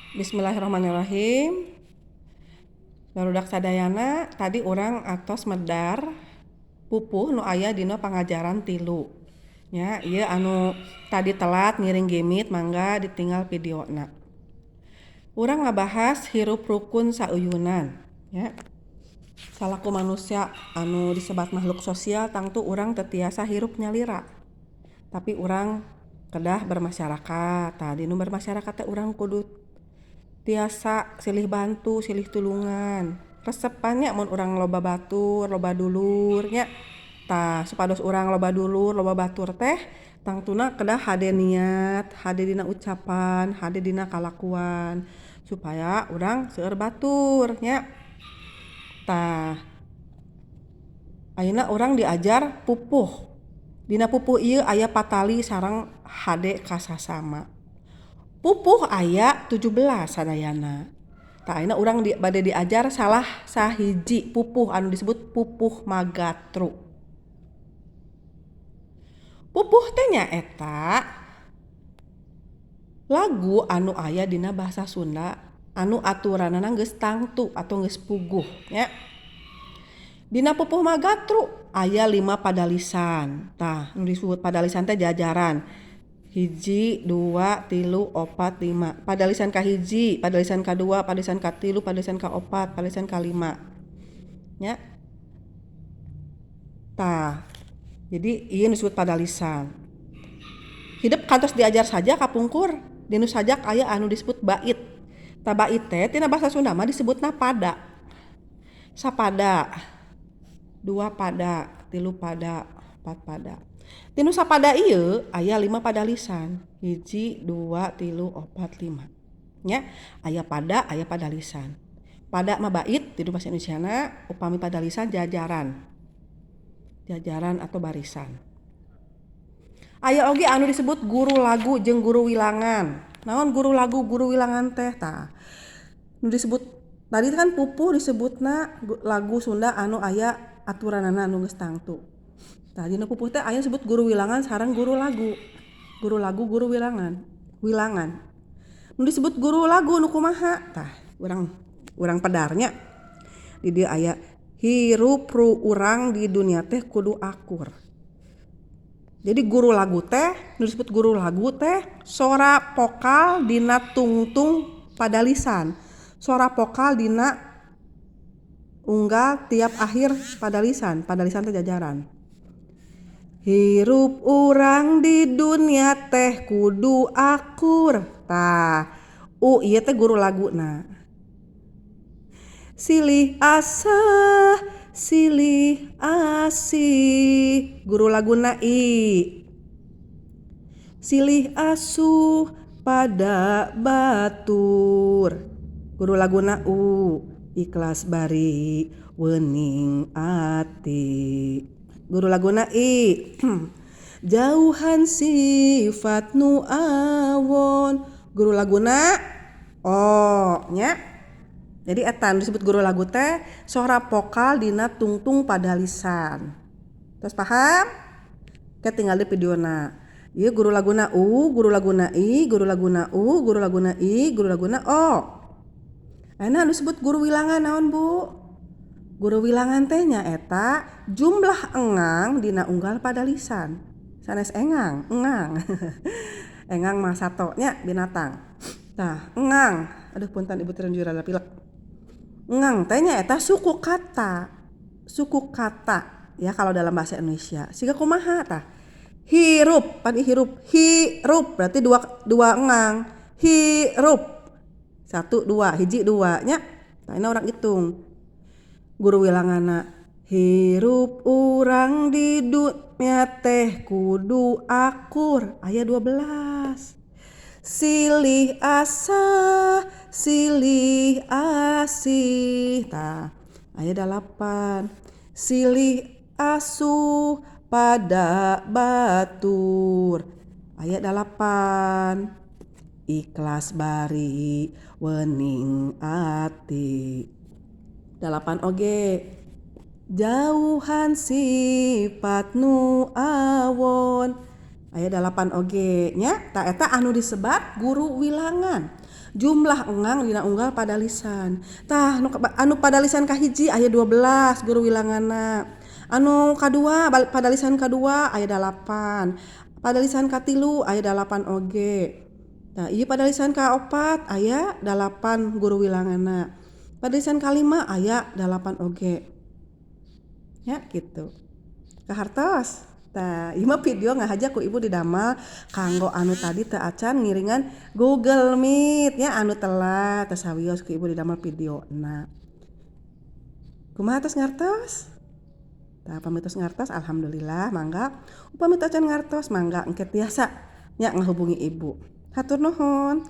Bismillahirrahmanirrahim. Barudak sadayana tadi orang atos medar pupuh nu aya dina pangajaran 3. Nya ieu anu tadi telat ngiring gemit mangga ditinggal videona. Urang ngabahas hirup rukun sauyunan nya. Salaku manusia anu disebat makhluk sosial tangtu urang teu tiasa hirup nyalira. Tapi urang kedah bermasyarakat. Tadi nu bermasyarakat teh urang kudu tiasa silih bantu, silih tulungan. Resepannya mun urang loba batur, loba dulur nya. Tah supados urang loba dulur, loba batur teh tangtuna kedah hade niat, hade dina ucapan, hade dina kalakuan supaya urang seueur batur nya. Tah ayeuna urang diajar pupuh. Dina pupuh ieu aya patali sareng hade kasasama. Pupuh aya 17 sadayana. Tah ayeuna urang bade diajar salah sahiji pupuh anu disebut pupuh magatru. Pupuh teh nyaeta lagu anu aya dina basa Sunda anu aturanana geus tangtu atau geus puguh nya. Dina pupuh magatru aya 5 padalisan. Tah nu disebut padalisan teh jajaran. 1, 2, 3, 4, 5. Padalisan kahiji, padalisan kadua, padalisan katilu, padalisan kaopat, padalisan kalima. Nya. Tah. Jadi ieu disebut padalisan. Hidup kantos diajar saja kapungkur. Dinu sajak aya anu disebut bait. Tah bait teh tina basa Sunda mah disebutna pada. Sapada. 2 pada, 3 pada, 4 pada. Tinu sapada ieu aya 5 padalisan. 1, 2, 3, 4, 5. Nya, aya pada, aya padalisan. Pada mah bait di bahasa Indonesiana upami padalisan jajaran. Jajaran atau barisan. Aya oge anu disebut guru lagu jeung guru wilangan. Naon guru lagu, guru wilangan teh tah. Nu disebut tadi kan pupuh disebutna lagu Sunda anu aya aturanana anu geus tangtu. Tah dina pupuh teh aya disebut guru wilangan sareng guru lagu. Guru lagu, guru wilangan. Wilangan. Nu disebut guru lagu nu kumaha? Tah, urang pedarnya. Di dieu aya hirup ru urang di dunia teh kudu akur. Jadi guru lagu teh, nu disebut guru lagu teh sora vokal dina tungtung padalisan. Sora vokal dina unggal tiap akhir padalisan. Padalisan teh jajaran. Hirup urang di dunia teh kudu akur. Tah, ieu teh guru laguna. Silih asah, silih asih. Guru laguna I. Silih asuh pada batur. Guru laguna U. Ikhlas bari wening ati. Guru laguna I. Jauhan sifat nu awon. Guru laguna O nya. Jadi eta disebut guru lagu teh sora vokal dina tungtung padalisan. Terus paham? Kita tinggal di videona. Ieu guru laguna U, guru laguna I, guru laguna U, guru laguna I, guru laguna O. Ayeuna disebut guru wilangan naon Bu? Guru wilangan teh nyaeta jumlah engang dina unggal padalisan. Sanes engang. Engang mah sato nya binatang. Tah, engang. Aduh punten Ibu Tiren Jurada pilek. Engang teh nyaeta suku kata. Suku kata ya kalau dalam bahasa Indonesia. Siga kumaha tah? Hirup, pan hirup. Hirup berarti dua engang. Hirup. 1 2, hiji 2 nya. Tah ini orang hitung. Guru wilanganna hirup urang di dunia teh kudu akur. Aya 12. Silih asah, silih asih. Tah, aya 8. Silih asuh pada batur. Aya 8. Ikhlas bari wening ati. 8 oge. Jauhan sifat nu awon. Aya 8 oge nya. Tah eta anu disebat guru wilangan. jumlah engang dina unggal padalisan. Tah anu padalisan kahiji aya 12 guru wilangana. Anu kadua padalisan kadua aya 8. Padalisan katilu aya 8 oge. Tah ieu padalisan kaopat aya 8 guru wilangana. Padalisan kalima aya 8 oge. Ya gitu. Kahartos. Tah, ieu mah video ngahaja ku ibu didamel kanggo anu tadi teu acan ngiringan Google Meet nya anu telat tos sawios ku ibu didamel videona. Kumaha tos ngartos? Tah pami tos ngartos alhamdulillah mangga. Upami teu acan ngartos mangga engke tiasa nya ngahubungi ibu. Hatur nuhun.